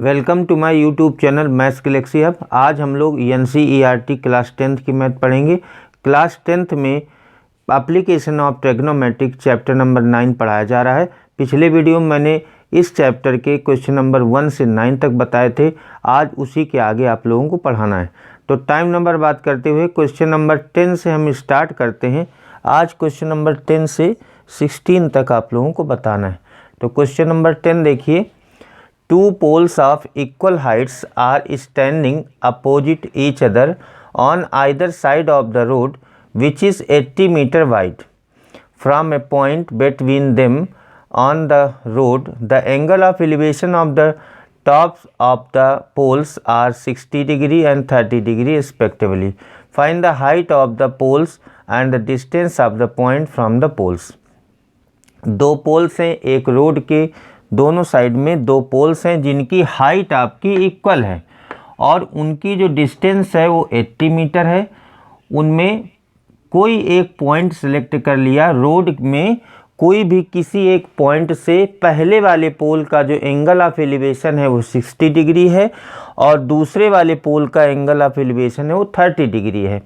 Welcome to my YouTube channel maths galaxy hub. आज हम लोग NCERT क्लास 10th की मैथ पढ़ेंगे। क्लास 10th में application of trigonometric chapter number 9 पढ़ाया जा रहा है। पिछले वीडियो में मैंने इस चैप्टर के क्वेश्चन नंबर 1 से 9 तक बताए थे। आज उसी के आगे आप लोगों को पढ़ाना है। तो टाइम नंबर बात करते हुए क्वेश्चन नंबर 10 से हम स्टार्ट करते हैं। आज क्वेश्चन नंबर 10 से 16 तक आप लोगों को बताना है। तो क्वेश्चन नंबर 10 देखिए, two poles of equal heights are standing opposite each other on either side of the road which is 80 meter wide. From a point between them on the road, the angle of elevation of the tops of the poles are 60 degree and 30 degree respectively. Find the height of the poles and the distance of the point from the poles. दो poles हैं, एक road के दोनों side में दो poles हैं जिनकी height आपकी इक्वल है और उनकी जो डिस्टेंस है वो 80 मीटर है। उनमें कोई एक पॉइंट सेलेक्ट कर लिया। रोड में कोई भी किसी एक पॉइंट से पहले वाले पोल का जो एंगल ऑफ एलिवेशन है वो 60 डिग्री है और दूसरे वाले पोल का एंगल ऑफ एलिवेशन है वो 30 डिग्री है।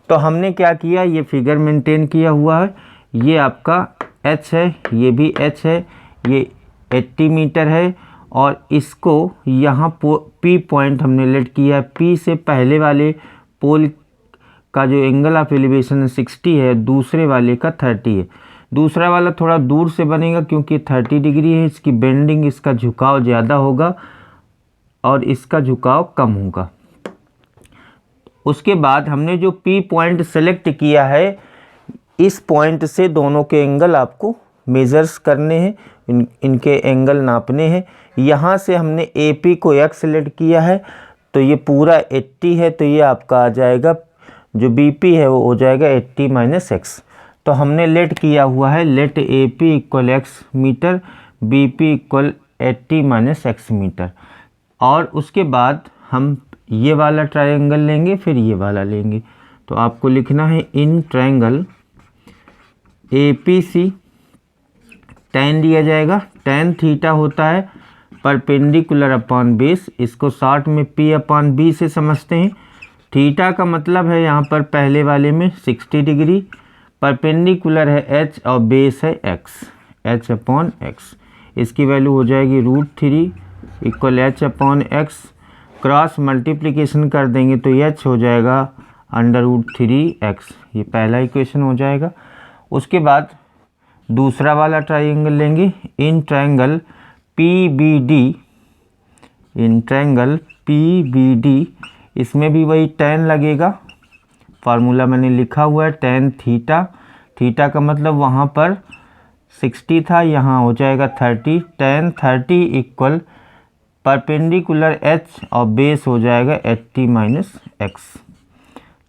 तो हमने क्या किया, ये फिगर मेंटेन किया हुआ है। ये आपका H है, ये भी H है, ये 80 मीटर है और इसको यहाँ P पॉइंट हमने लेट किया है। P से पहले वाले पोल का जो एंगल ऑफ एलिवेशन 60 है, दूसरे वाले का 30 है। दूसरा वाला थोड़ा दूर से बनेगा क्योंकि 30 डिग्री है, इसकी बेंडिंग, इसका झुकाव ज़्यादा होगा और इसका झुकाव कम होगा। उसके बाद हमने जो P पॉइंट सेलेक्ट किया है, इस पॉइंट से दोनों के एंगल आपको मेजर्स करने हैं, इनके एंगल नापने हैं। यहाँ से हमने AP को X सेलेक्ट किया है तो ये पूरा 80 है, तो ये आपका आ जाएगा, जो BP है वो हो जाएगा 80 - X। तो हमने लेट किया हुआ है, let AP = X metre, BP = 80 - X metre. और उसके बाद हम ये वाला ट्रायंगल लेंगे, फिर ये वाला लेंगे। तो आपको लिखना है इन ट्रायंगल APC tan दिया जाएगा। tan थीटा होता है परपेंडिकुलर अपॉन बेस, इसको शॉर्ट में P/B से समझते हैं। थीटा का मतलब है यहाँ पर पहले वाले में 60 डिग्री, परपेंडिकुलर है H और बेस है X, H/X। इसकी वैल्यू हो जाएगी √3 = H/X। क्रॉस मल्टीप्लिकेशन कर देंगे तो H हो जाएगा √3x। ये पहला इक्वेशन हो जाएगा। उसके बाद दूसरा वाला ट्रायंगल लेंगे, इन ट्रायंगल PBD, इसमें भी वही tan लगेगा। फार्मूला मैंने लिखा हुआ है tan थीटा। थीटा का मतलब वहाँ पर 60 था, यहाँ हो जाएगा 30। tan 30 = परपेंडिकुलर H और बेस हो जाएगा 80 - X।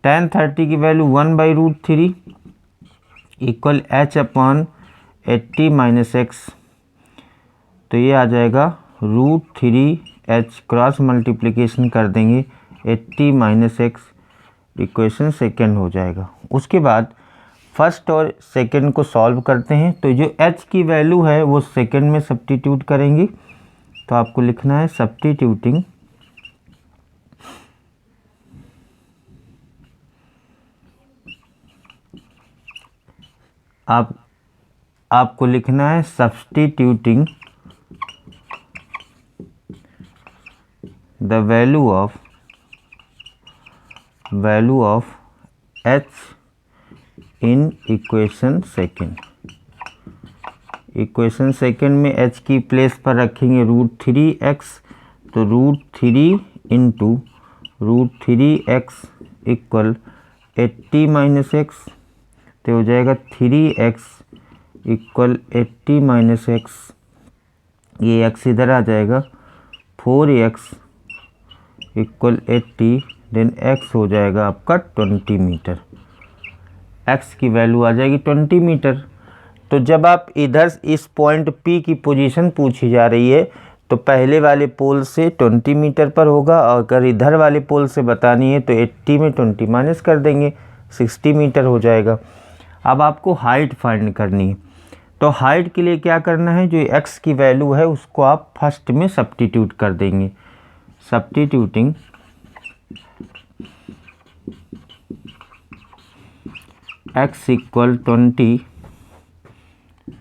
tan 30 की वैल्यू 1/√3 = H/80 - X। तो ये आ जाएगा √3H, क्रॉस मल्टीप्लिकेशन कर देंगे 80 - X, इक्वेशन सेकेंड हो जाएगा। उसके बाद फर्स्ट और सेकेंड को सॉल्व करते हैं। तो जो H की वैल्यू है वो सेकेंड में सब्स्टिट्यूट करेंगे। तो आपको लिखना है सब्स्टिट्यूटिंग आपको लिखना है substituting the value of H in equation second. Equation second में H की प्लेस पर रखेंगे √3x, तो √3 × √3x = 80 - X। तो हो जाएगा 3x = 80 - X। ये x इधर आ जाएगा, 4x = 80, देन x हो जाएगा आपका 20 मीटर। x की वैल्यू आ जाएगी 20 मीटर। तो जब आप इधर इस पॉइंट P की पोजीशन पूछी जा रही है तो पहले वाले पोल से 20 मीटर पर होगा, और अगर इधर वाले पोल से बतानी है तो 80 में 20 माइनस कर देंगे, 60 मीटर हो जाएगा। अब आपको हाइट फाइंड करनी है। तो हाइट के लिए क्या करना है, जो x की वैल्यू है उसको आप फर्स्ट में सब्स्टिट्यूट कर देंगे। Substituting x equal 20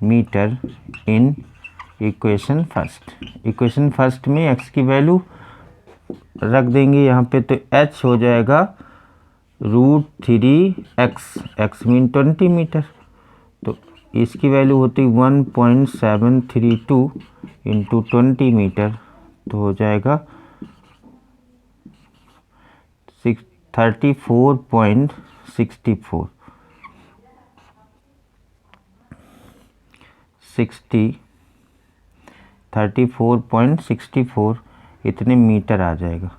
metre in equation first में x की वैल्यू रख देंगे यहाँ पे, तो h हो जाएगा √3x, x मीन 20 मीटर, तो इसकी वैल्यू होती 1.732 इंटू 20 मीटर, तो हो जाएगा 34.64 इतने मीटर आ जाएगा।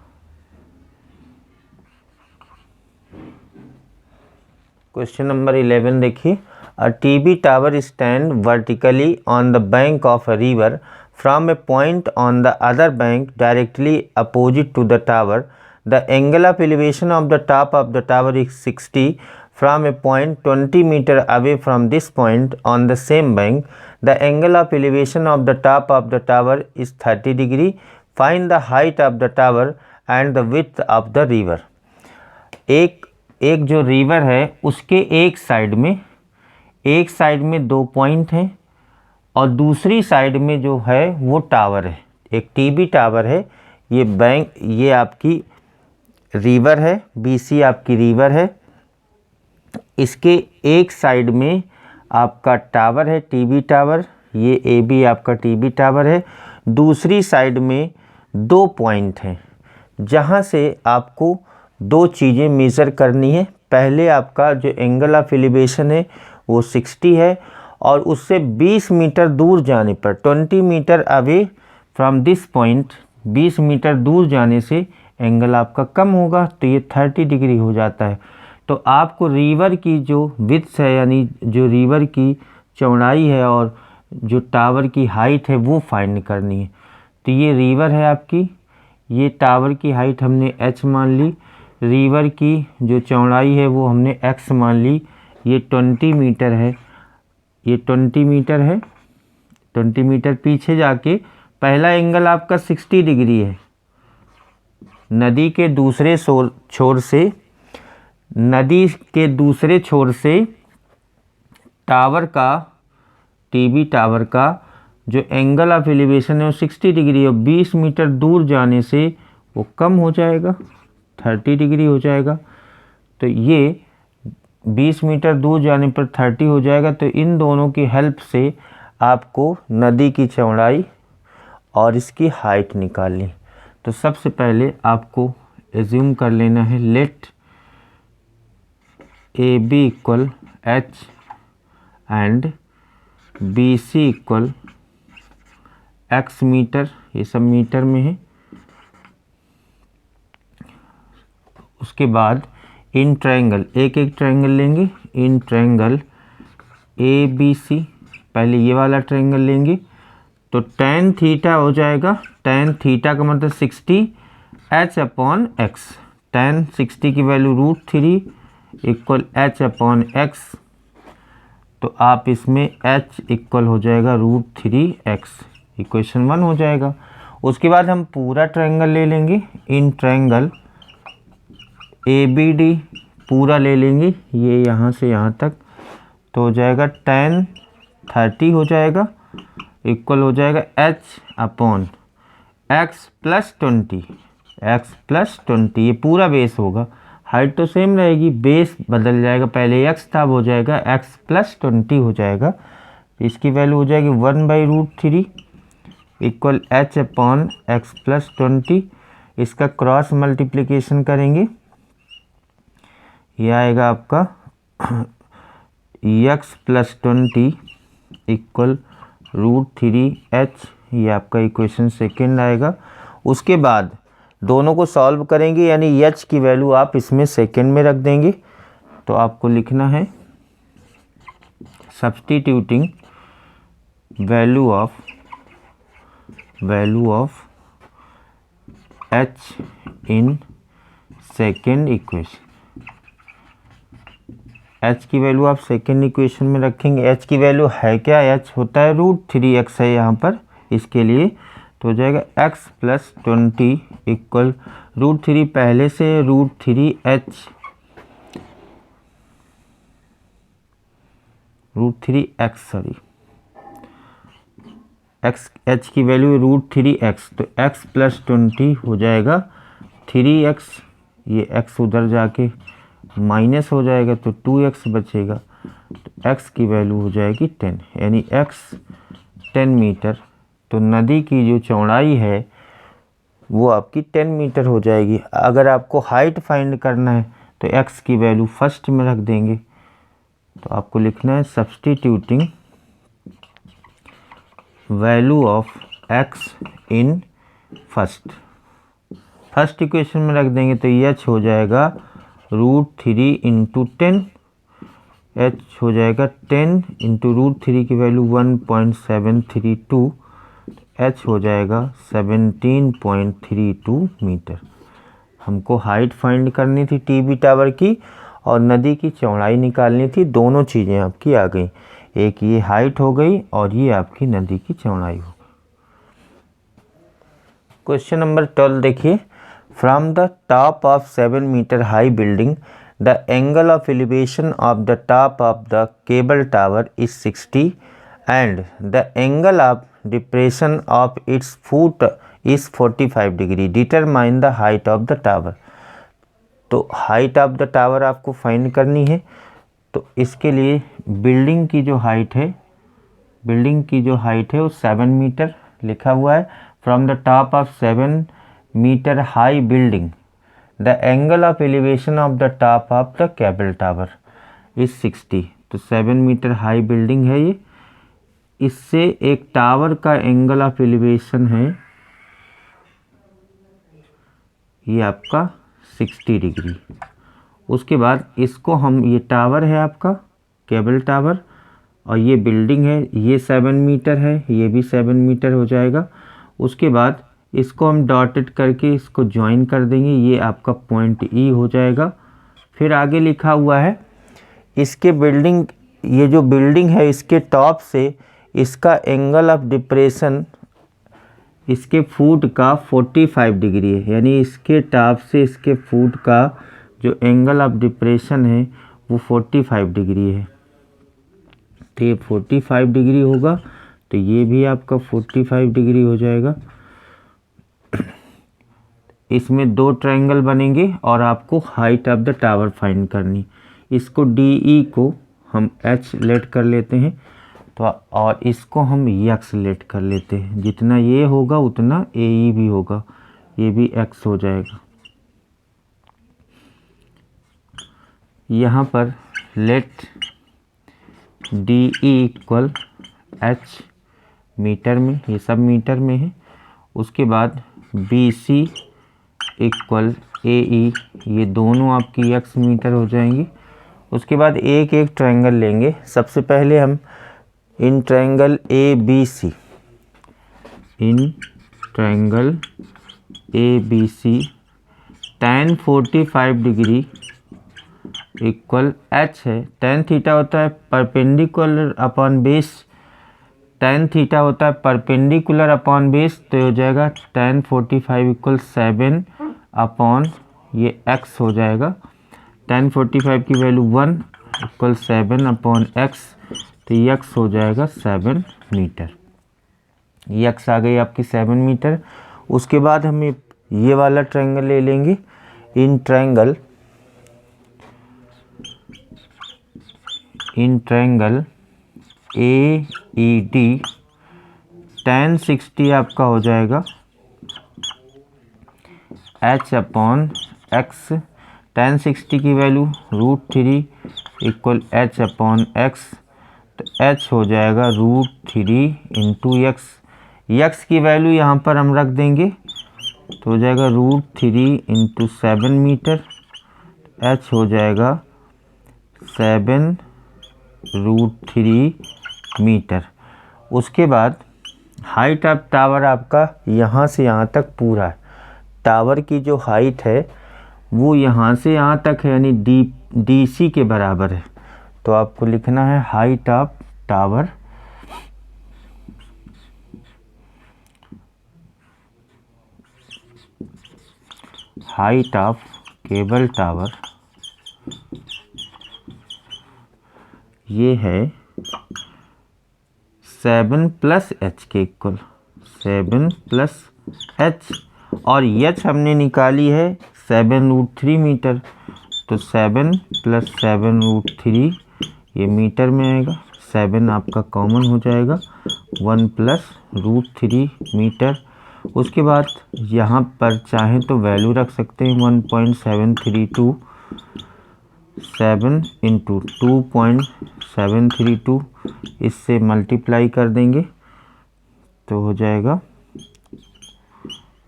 क्वेश्चन नंबर 11 देखिए, a TV tower stand vertically on the bank of a river from a point on the other bank directly opposite to the tower. The angle of elevation of the top of the tower is 60 from a point 20 meter away from this point on the same bank. The angle of elevation of the top of the tower is 30 degree. Find the height of the tower and the width of the river. एक जो river है उसके एक side में 2 point हैं और दूसरी side में जो है वो टावर है, एक टीवी टावर है। ये आपकी रिवर है, BC आपकी रिवर है, इसके एक साइड में आपका टावर है, टीवी टावर, ये AB आपका टीवी टावर है। दूसरी साइड में 2 पॉइंट हैं जहाँ से आपको 2 चीज़ें मेज़र करनी है। पहले आपका जो एंगल ऑफ एलिवेशन है वो 60 है और उससे 20 मीटर दूर जाने पर 20 metre away from this point, 20 metre दूर जाने से एंगल आपका कम होगा, तो ये 30 डिग्री हो जाता है। तो आपको रिवर की जो विड्थ है यानी जो रिवर की चौड़ाई है और जो टावर की हाइट है वो फाइंड करनी है। तो ये रिवर है आपकी, ये टावर की हाइट हमने h मान ली, रिवर की जो चौड़ाई है वो हमने x मान ली, ये 20 मीटर है, ये 20 मीटर है। 20 मीटर पीछे जाके पहला एंगल आपका 60 डिग्री है। नदी के दूसरे छोर से टावर का, टीवी टावर का जो एंगल ऑफ एलिवेशन है वो 60 डिग्री है, 20 मीटर दूर जाने से वो कम हो जाएगा, 30 डिग्री हो जाएगा। तो ये 20 मीटर दूर जाने पर 30 हो जाएगा। तो इन दोनों की हेल्प से आपको नदी की चौड़ाई और इसकी हाइट निकालनी। तो सबसे पहले आपको एज्यूम कर लेना है, let AB equal H and BC equal X metre, ये सब मीटर में है। उसके बाद इन ट्रायंगल, एक एक ट्रायंगल लेंगे, इन ट्रायंगल ABC, पहले ये वाला ट्रायंगल लेंगे तो tan थीटा हो जाएगा, tan थीटा का मतलब 60 H अपॉन X, tan 60 की value √3 equal H upon X, तो आप इसमें H इक्वल हो जाएगा √3x, इक्वेशन 1 हो जाएगा। उसके बाद हम पूरा ट्रायंगल ले लेंगे, इन ट्रायंगल ABD पूरा ले लेंगे, ये यहाँ से यहाँ तक, तो हो जाएगा tan 30 हो जाएगा, इक्वल हो जाएगा H upon X plus 20, X plus 20, ये पूरा बेस होगा, हाइट तो सेम रहेगी, बेस बदल जाएगा, पहले x था अब हो जाएगा x प्लस 20 हो जाएगा। इसकी वैल्यू हो जाएगी 1/√3 equal H upon X plus 20। इसका क्रॉस मल्टीप्लिकेशन करेंगे, यह आएगा आपका x प्लस 20 इक्वल √3h, ये आपका इक्वेशन सेकेंड आएगा। उसके बाद दोनों को सॉल्व करेंगे, यानी h की वैल्यू आप इसमें सेकेंड में रख देंगे। तो आपको लिखना है substituting value of h in second equation. h की वैल्यू आप सेकेंड इक्वेशन में रखेंगे। h की वैल्यू है क्या, h होता है √3x है यहाँ पर इसके लिए, तो हो जाएगा x प्लस 20 इक्वल √3 पहले से x की वैल्यू √3x, तो x प्लस 20 हो जाएगा 3x, ये x उधर जाके माइनस हो जाएगा तो 2x बचेगा, तो x की वैल्यू हो जाएगी 10, यानी x 10 मीटर। तो नदी की जो चौड़ाई है वो आपकी 10 मीटर हो जाएगी। अगर आपको हाइट फाइंड करना है तो x की वैल्यू फर्स्ट में रख देंगे, तो आपको लिखना है substituting value of x in first equation में रख देंगे, तो h हो जाएगा √3 इंटू 10, h हो जाएगा 10 इंटू √3 की वैल्यू 1.732, h हो जाएगा 17.32 मीटर। हमको हाइट फाइंड करनी थी टीबी टावर की और नदी की चौड़ाई निकालनी थी, दोनों चीज़ें आपकी आ गई, एक ये हाइट हो गई और ये आपकी नदी की चौड़ाई हो गई। क्वेश्चन नंबर 12 देखिए, from the top of 7 metre high building the angle of elevation of the top of the cable tower is 60 and the angle of depression of its foot is 45 degree, determine the height of the tower. तो height of the tower आपको find करनी है, तो इसके लिए building की जो height है वो 7 मीटर लिखा हुआ है। From the top of 7 metre high building the angle of elevation of the top of the cable tower is 60, तो 7 मीटर हाई बिल्डिंग है ये, इससे एक टावर का एंगल ऑफ एलिवेशन है ये आपका 60 डिग्री। उसके बाद इसको हम, ये टावर है आपका केबल टावर और ये बिल्डिंग है, ये 7 मीटर है, ये भी 7 मीटर हो जाएगा। उसके बाद इसको हम डॉटेड करके इसको ज्वाइन कर देंगे, ये आपका पॉइंट E हो जाएगा। फिर आगे लिखा हुआ है इसके बिल्डिंग, ये जो बिल्डिंग है इसके टॉप से इसका एंगल ऑफ डिप्रेशन इसके फुट का 45 डिग्री है, यानी इसके टॉप से इसके फुट का जो एंगल ऑफ डिप्रेशन है वो 45 डिग्री है, तो ये 45 डिग्री होगा, तो ये भी आपका 45 डिग्री हो जाएगा। इसमें दो ट्रायंगल बनेंगे और आपको height of the tower find करनी। इसको DE को हम H लेट कर लेते हैं, तो और इसको हम X लेट कर लेते हैं, जितना ये होगा उतना AE भी होगा, ये भी X हो जाएगा। यहाँ पर let DE equal H metre में, ये सब मीटर में है। उसके बाद BC इक्वल AE, ये दोनों आपकी X मीटर हो जाएंगी। उसके बाद एक एक ट्रायंगल लेंगे। सबसे पहले हम in triangle ABC, in triangle ABC tan 45 degree equal H है। tan थीटा होता है perpendicular upon base, tan theta होता है परपेंडिकुलर अपॉन बेस, तो हो जाएगा tan 45 इक्वल 7 अपॉन ये x हो जाएगा। tan 45 की वैल्यू 1 इक्वल 7 अपॉन x, तो x हो जाएगा 7 मीटर। x आ गई आपकी 7 मीटर। उसके बाद हम ये वाला ट्रायंगल ले लेंगे। इन ट्रायंगल AED tan 60 आपका हो जाएगा H अपॉन x। tan 60 की value √3 equal H upon x, तो H हो जाएगा √3 इंटू x। x की वैल्यू यहाँ पर हम रख देंगे, तो हो जाएगा √3 इंटू 7 मीटर, H हो जाएगा 7 √3 मीटर। उसके बाद हाइट ऑफ टावर आपका यहाँ से यहाँ तक पूरा है। टावर की जो हाइट है वो यहाँ से यहाँ तक है, यानी DC के बराबर है। तो आपको लिखना है height of tower height of cable tower ये है 7 + h के इक्वल, 7 + h, और h हमने निकाली है 7√3 मीटर, तो 7 + 7√3 ये मीटर में आएगा, 7 आपका कॉमन हो जाएगा, 1 + √3 मीटर। उसके बाद यहाँ पर चाहें तो वैल्यू रख सकते हैं 1.732, 7 × 2.732, इससे मल्टीप्लाई कर देंगे तो हो जाएगा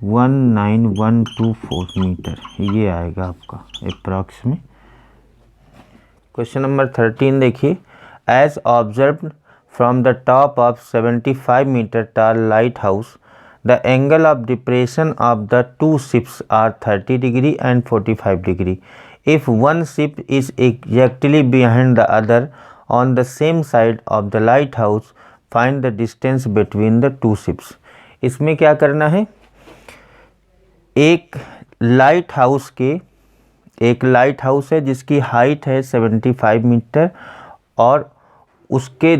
19124 मीटर, ये आएगा आपका अप्रॉक्स में। क्वेश्चन नंबर 13 देखिए, as observed from the top of 75 metre tall lighthouse the angle of depression of the two ships are 30 degree and 45 degree. If one ship is exactly behind the other on the same side of the lighthouse, find the distance between the two ships. इसमें क्या करना है, एक light house है जिसकी height है 75 metre और उससे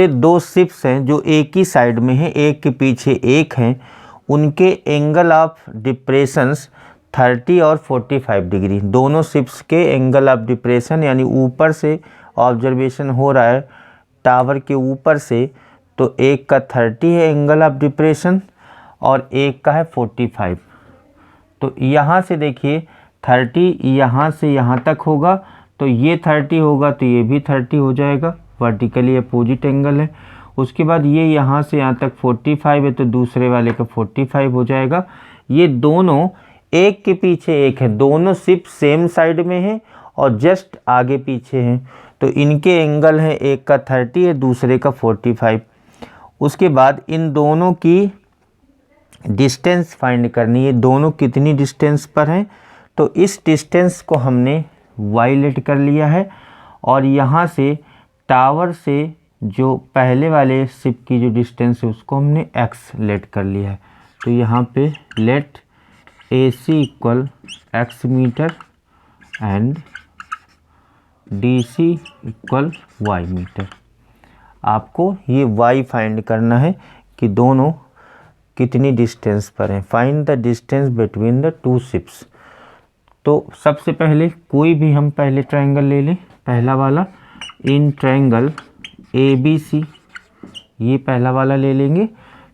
दो शिप्स हैं जो एक ही साइड में हैं, एक के पीछे एक हैं, उनके एंगल ऑफ डिप्रेशंस 30 और 45 डिग्री, दोनों शिप्स के एंगल ऑफ डिप्रेशन यानी ऊपर से ऑब्जर्वेशन हो रहा है टावर के ऊपर से, तो एक का 30 है एंगल ऑफ डिप्रेशन और एक का है 45। तो यहाँ से देखिए 30 यहाँ से यहाँ तक होगा तो ये 30 होगा तो ये भी 30 हो जाएगा, वर्टिकली अपोजिट एंगल है। उसके बाद ये यहाँ से यहाँ तक 45 है तो दूसरे वाले का 45 हो जाएगा। ये दोनों एक के पीछे एक है, दोनों शिप सेम साइड में हैं और जस्ट आगे पीछे हैं, तो इनके एंगल हैं, एक का 30 है दूसरे का 45। उसके बाद इन दोनों की डिस्टेंस फाइंड करनी है, दोनों कितनी डिस्टेंस पर हैं, तो इस डिस्टेंस को हमने y लेट कर लिया है और यहाँ से टावर से जो पहले वाले शिप की जो डिस्टेंस है उसको हमने x लेट कर लिया है। तो यहाँ पे let AC = x metre and DC = y metre. आपको ये y फाइंड करना है कि दोनों कितनी डिस्टेंस पर हैं। Find the distance between the two ships. तो सबसे पहले कोई भी हम पहले ट्रायंगल ले लें, पहला वाला इन ट्रायंगल ABC, ये पहला वाला ले लेंगे।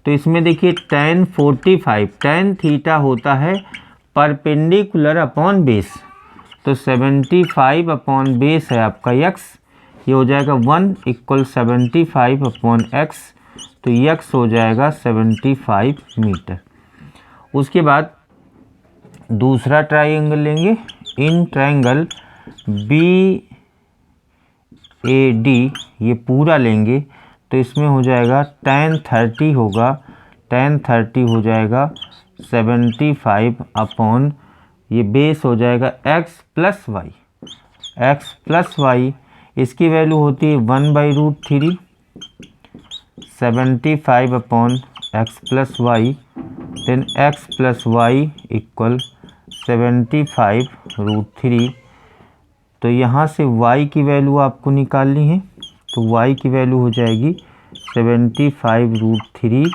तो इसमें देखिए tan 45, tan थीटा होता है परपेंडिकुलर अपॉन बेस, तो 75 अपॉन बेस है आपका x, ये हो जाएगा 1 = 75 अपॉन x, तो x हो जाएगा 75 मीटर। उसके बाद दूसरा ट्रायंगल लेंगे, इन ट्रायंगल BAD, ये पूरा लेंगे तो इसमें हो जाएगा tan 30 होगा, tan 30 हो जाएगा 75 अपॉन ये बेस हो जाएगा x + y, इसकी वैल्यू होती है 1/√3, 75 upon x + y, then x + y = 75√3। तो यहाँ से y की वैल्यू आपको निकालनी है, तो y की वैल्यू हो जाएगी 75√3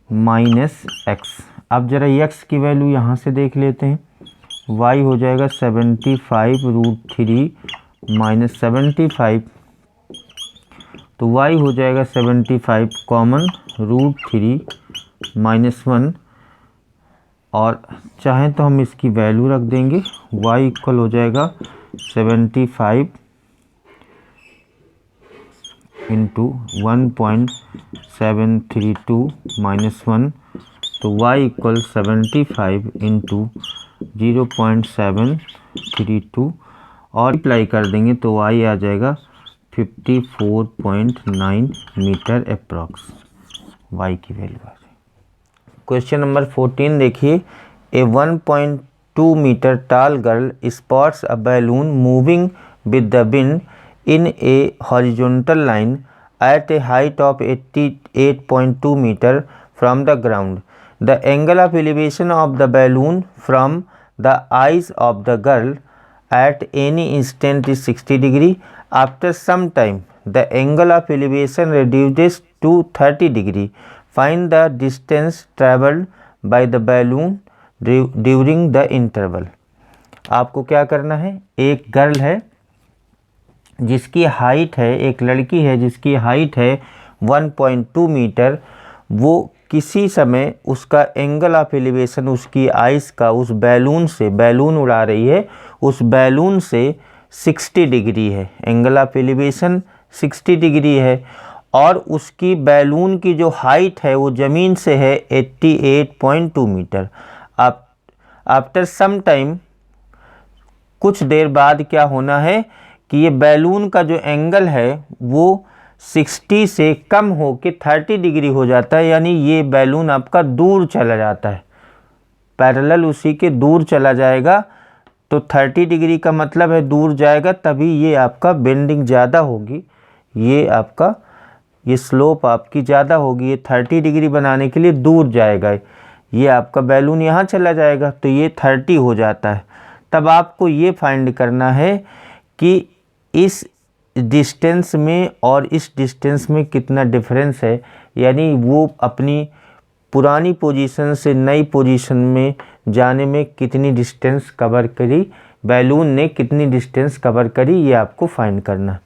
माइनस x। अब ज़रा x की वैल्यू यहाँ से देख लेते हैं, y हो जाएगा 75√3 माइनस 75, तो y हो जाएगा 75 कॉमन √3 -1, और चाहें तो हम इसकी वैल्यू रख देंगे, y इक्वल हो जाएगा 75 × 1.732 -1, तो y = 75 × 0.732 और अप्लाई कर देंगे तो y आ जाएगा 54.9 मीटर अप्रॉक्स, y की वैल्यू आ जाएगी। क्वेश्चन नंबर 14 देखिए, a 1.2 metre tall girl spots a balloon moving with the wind in a horizontal line at a height of 88.2 metre from the ground. The angle of elevation of the balloon from the eyes of the girl at any instant is 60 degree. After some time, the angle of elevation reduces to 30 degree. Find the distance traveled by the balloon during the interval. आपको क्या करना है, एक girl है जिसकी height है, एक लड़की है जिसकी हाइट है 1.2 मीटर, वो किसी समय उसका एंगल ऑफ एलिवेशन उसकी आइस का उस बैलून से, बैलून उड़ा रही है, उस बैलून से 60 डिग्री है, एंगल ऑफ एलिवेशन 60 डिग्री है, और उसकी बैलून की जो हाइट है वो ज़मीन से है 88.2 मीटर। आफ्टर सम टाइम, कुछ देर बाद क्या होना है कि ये बैलून का जो एंगल है वो 60 से कम हो के 30 डिग्री हो जाता है, यानी ये बैलून आपका दूर चला जाता है, पैरेलल उसी के दूर चला जाएगा। तो 30 डिग्री का मतलब है दूर जाएगा, तभी ये आपका बेंडिंग ज़्यादा होगी, ये स्लोप आपकी ज़्यादा होगी, ये 30 डिग्री बनाने के लिए दूर जाएगा, ये आपका बैलून यहाँ चला जाएगा, तो ये 30 हो जाता है। तब आपको ये फाइंड करना है कि इस डिस्टेंस में और इस डिस्टेंस में कितना डिफरेंस है, यानी वो अपनी पुरानी पोजीशन से नई पोजीशन में जाने में कितनी डिस्टेंस कवर करी, बैलून ने कितनी डिस्टेंस कवर करी, ये आपको फाइंड करना है।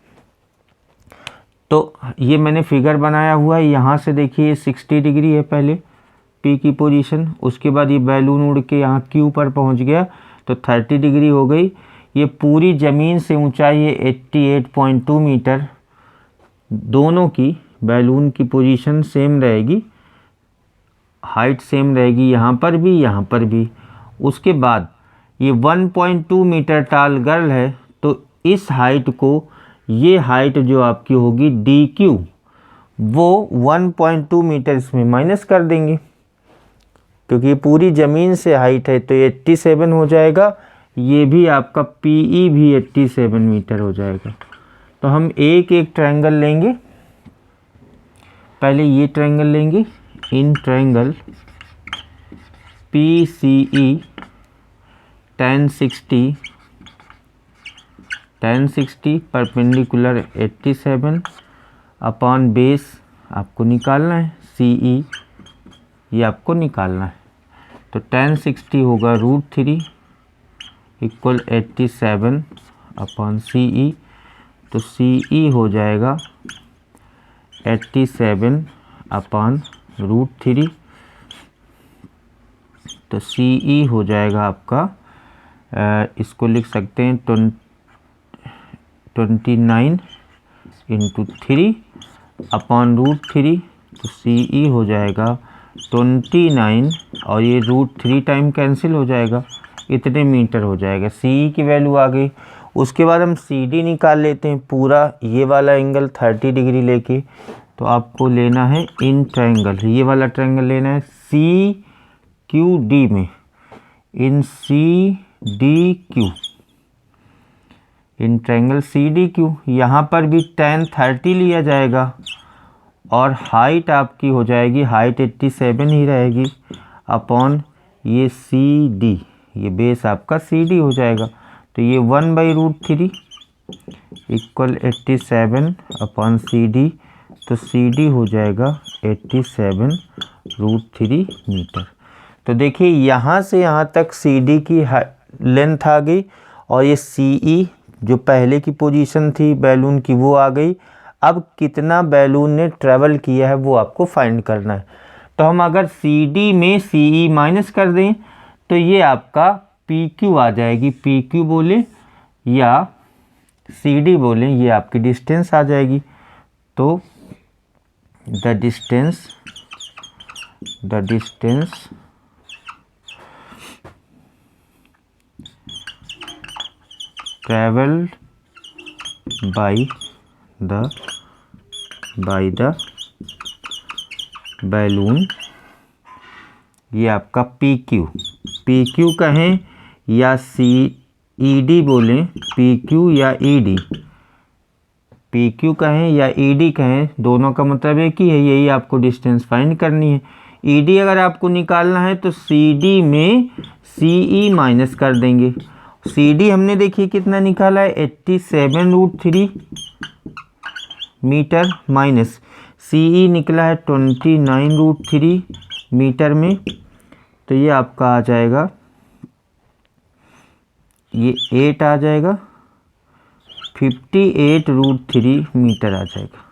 तो ये मैंने फिगर बनाया हुआ है, यहाँ से देखिए 60 डिग्री है पहले पी की पोजीशन, उसके बाद ये बैलून उड़ के यहाँ क्यू पर पहुँच गया तो 30 डिग्री हो गई। ये पूरी ज़मीन से ऊंचाई है 88.2 मीटर, दोनों की बैलून की पोजीशन सेम रहेगी, हाइट सेम रहेगी, यहाँ पर भी। उसके बाद ये 1.2 मीटर टाल गर्ल है, तो इस हाइट को, ये हाइट जो आपकी होगी डी क्यू, वो 1.2 मीटर इसमें माइनस कर देंगे, क्योंकि पूरी ज़मीन से हाइट है तो 87 हो जाएगा, ये भी आपका पीई भी 87 मीटर हो जाएगा। तो हम एक एक ट्रायंगल लेंगे, पहले ये ट्रायंगल लेंगे, in triangle PCE tan 60 perpendicular 87 upon base आपको निकालना है, CE ये आपको निकालना है। तो tan 60 होगा √3 इक्वल 87 अपॉन CE, तो CE हो जाएगा 87 अपॉन √3, तो CE हो जाएगा आपका, इसको लिख सकते हैं 29 इंटू 3 अपॉन √3, तो CE हो जाएगा 29, और ये √3 टाइम कैंसिल हो जाएगा, इतने मीटर हो जाएगा, CE की वैल्यू आ गई। उसके बाद हम CD निकाल लेते हैं, पूरा ये वाला एंगल 30 डिग्री लेके, तो आपको लेना है इन ट्रायंगल, ये वाला ट्रायंगल लेना है CQD में, इन CDQ, इन ट्रायंगल CDQ। यहाँ पर भी tan 30 लिया जाएगा और हाइट आपकी हो जाएगी, हाइट 87 ही रहेगी, अपॉन ये CD, ये बेस आपका CD हो जाएगा, तो ये 1/√3 इक्वल 87 अपॉन CD, तो CD हो जाएगा 87√3 मीटर। तो देखिए यहाँ से यहाँ तक CD की लेंथ आ गई, और ये CE जो पहले की पोजीशन थी बैलून की वो आ गई। अब कितना बैलून ने ट्रैवल किया है वो आपको फाइंड करना है। तो हम अगर CD में CE माइनस कर दें तो ये आपका PQ आ जाएगी, PQ बोले या CD बोले, ये आपकी डिस्टेंस आ जाएगी। तो the distance travelled by the balloon, ये आपका PQ कहें या ED बोलें, PQ या ED, PQ कहें या ED कहें, दोनों का मतलब एक ही है, यही आपको डिस्टेंस फाइंड करनी है। ED अगर आपको निकालना है तो CD में CE माइनस कर देंगे। CD हमने देखिए कितना निकाला है 87√3 मीटर माइनस CE निकला है 29√3 मीटर में, तो ये आपका आ जाएगा, ये 8 आ जाएगा, 58√3 मीटर आ जाएगा।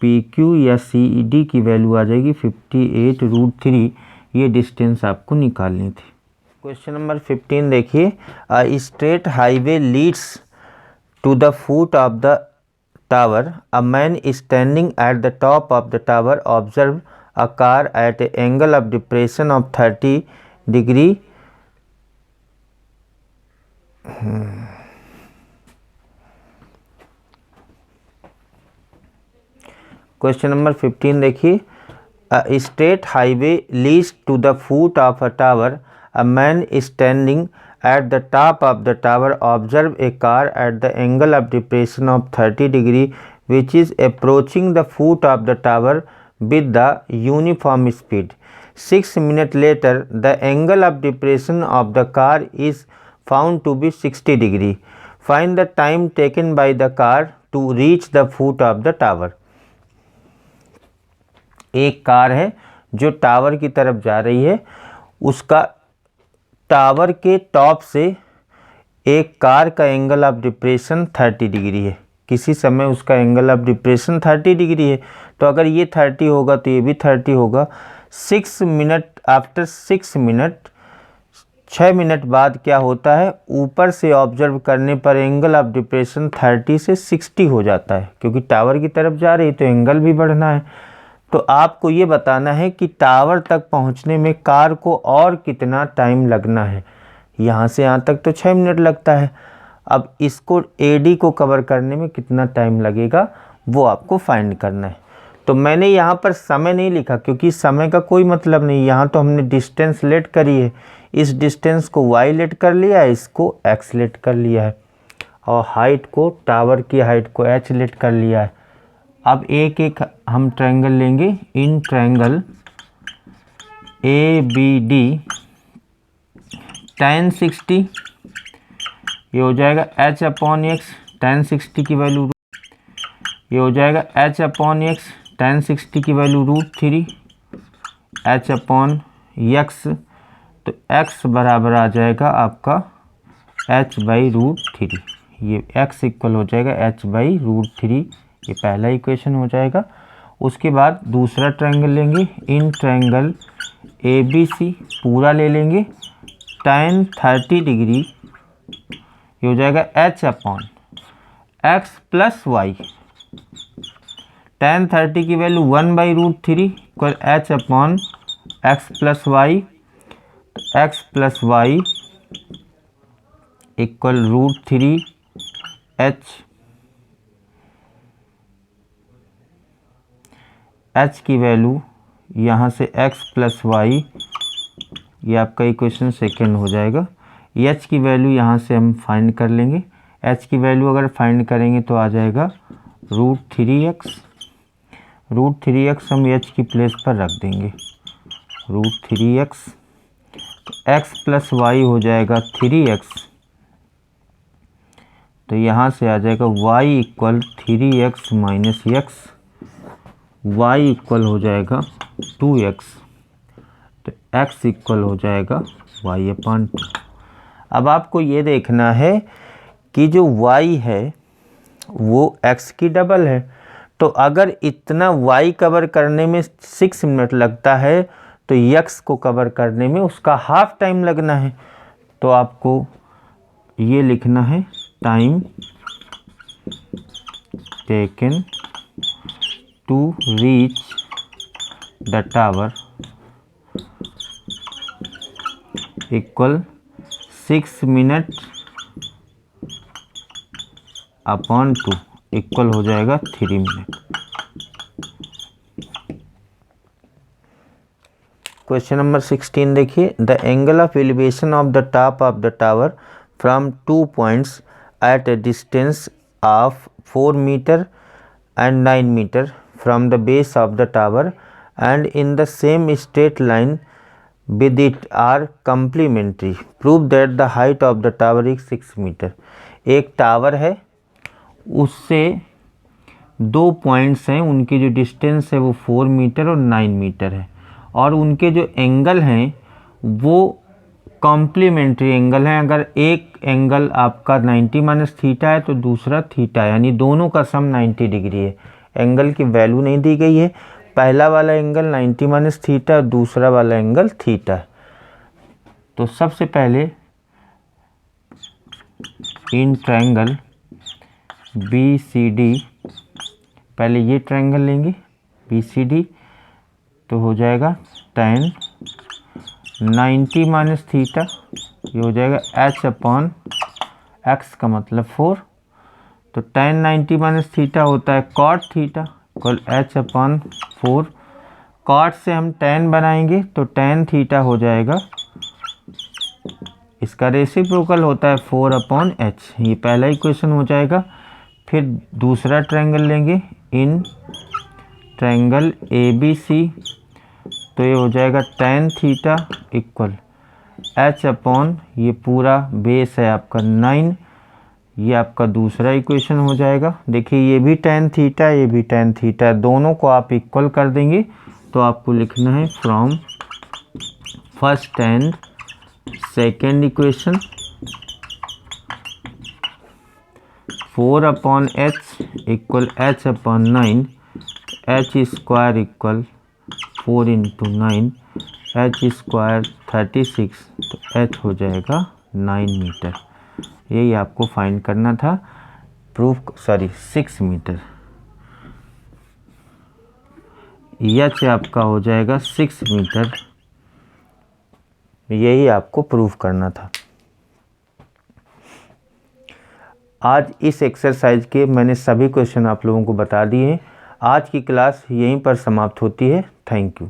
PQ या CD की वैल्यू आ जाएगी 58√3। ये डिस्टेंस आपको निकालनी थी। क्वेश्चन नंबर 15 देखिए, a straight highway leads to the foot of the tower, a man standing at the top of the tower observe a car at a angle of depression of 30 degree. Question number 15 देखिए, a straight highway leads to the foot of a tower, a man standing at the top of the tower observe a car at the angle of depression of 30 degree which is approaching the foot of the tower with the uniform speed. 6 minutes later the angle of depression of the car is found to be 60 degree. Find the time taken by the car to reach the foot of the tower. एक car है जो tower की तरफ जा रही है, उसका tower के टॉप से एक कार का एंगल ऑफ डिप्रेशन 30 डिग्री है। किसी समय उसका एंगल ऑफ डिप्रेशन 30 डिग्री है, तो अगर ये 30 होगा तो ये भी 30 होगा। 6 मिनट आफ्टर 6 मिनट 6 मिनट बाद क्या होता है, ऊपर से ऑब्जर्व करने पर एंगल ऑफ डिप्रेशन 30 से 60 हो जाता है, क्योंकि टावर की तरफ जा रही है तो एंगल भी बढ़ना है। तो आपको ये बताना है कि टावर तक पहुंचने में कार को और कितना टाइम लगना है। यहाँ से यहाँ तक तो 6 मिनट लगता है, अब इसको AD को कवर करने में कितना टाइम लगेगा वो आपको फाइंड करना है। तो मैंने यहाँ पर समय नहीं लिखा क्योंकि समय का कोई मतलब नहीं, यहाँ तो हमने डिस्टेंस लेट करी है। इस डिस्टेंस को y लेट कर लिया है, इसको x लेट कर लिया है, और हाइट को, टावर की हाइट को h लेट कर लिया है। अब एक एक हम ट्रायंगल लेंगे। इन ट्रायंगल ABD tan 60, ये हो जाएगा h/x tan 60 की वैल्यू, ये हो जाएगा h/x tan 60 की वैल्यू √3 h/x, तो x बराबर आ जाएगा आपका h/√3। ये x इक्वल हो जाएगा h/√3, ये पहला इक्वेशन हो जाएगा। उसके बाद दूसरा ट्रायंगल लेंगे। इन ट्रायंगल ABC पूरा ले लेंगे, tan 30 डिग्री, ये हो जाएगा h/x प्लस y। tan 30 की value 1/√3 equal h/x plus y, x plus y equal √3 h की वैल्यू यहाँ से x प्लस वाई, ये आपका इक्वेशन सेकेंड हो जाएगा। h की वैल्यू यहाँ से हम फाइंड कर लेंगे। h की वैल्यू अगर फाइंड करेंगे तो आ जाएगा √3x। √3x हम h की प्लेस पर रख देंगे, √3x, x प्लस वाई हो जाएगा 3x, तो यहाँ से आ जाएगा y equal 3x minus x, y equal हो जाएगा 2x, तो x इक्वल हो जाएगा y/2। अब आपको ये देखना है कि जो y है वो x की डबल है, तो अगर इतना y कवर करने में 6 मिनट लगता है तो x को कवर करने में उसका हाफ टाइम लगना है। तो आपको ये लिखना है time taken to reach the tower equal 6 minute upon 2 equal हो जाएगा 3 मिनट। क्वेश्चन नंबर 16 देखिए, the angle of elevation of the top of the tower from 2 points at a distance of 4 metre and 9 meter from the base of the tower and in the same straight line with it are complementary. Prove that the height of the tower is 6 metre. एक tower है, उससे 2 points हैं, उनकी जो distance है वो 4 metre और 9 metre है, और उनके जो एंगल हैं वो कॉम्प्लीमेंट्री एंगल हैं। अगर एक एंगल आपका 90 माइनस थीटा है तो दूसरा थीटा है, यानी दोनों का सम 90 डिग्री है। एंगल की वैल्यू नहीं दी गई है, पहला वाला एंगल 90 माइनस थीटा, दूसरा वाला एंगल थीटा। तो सबसे पहले इन ट्रायंगल BCD, पहले ये ट्रायंगल लेंगे BCD, तो हो जाएगा tan 90 माइनस थीटा, ये हो जाएगा h अपॉन x का मतलब 4, तो tan 90 माइनस थीटा होता है cot theta equal h upon 4। cot से हम tan बनाएंगे तो tan थीटा हो जाएगा, इसका रेसिप्रोकल होता है 4 अपॉन h, ये पहला इक्वेशन हो जाएगा। फिर दूसरा ट्रायंगल लेंगे इन ट्रायंगल ABC, तो ये हो जाएगा tan theta equal h upon ये पूरा बेस है आपका 9, ये आपका दूसरा इक्वेशन हो जाएगा। देखिए ये भी tan थीटा, ये भी tan थीटा, दोनों को आप इक्वल कर देंगे तो आपको लिखना है from first and second equation 4 upon h equal h upon 9, h square equal 4 into 9, h square 36, तो h हो जाएगा 9 मीटर। यही आपको फाइंड करना था, 6 मीटर। h आपका हो जाएगा 6 मीटर, यही आपको प्रूफ करना था। आज इस एक्सरसाइज के मैंने सभी क्वेश्चन आप लोगों को बता दिए हैं। आज की क्लास यहीं पर समाप्त होती है। Thank you.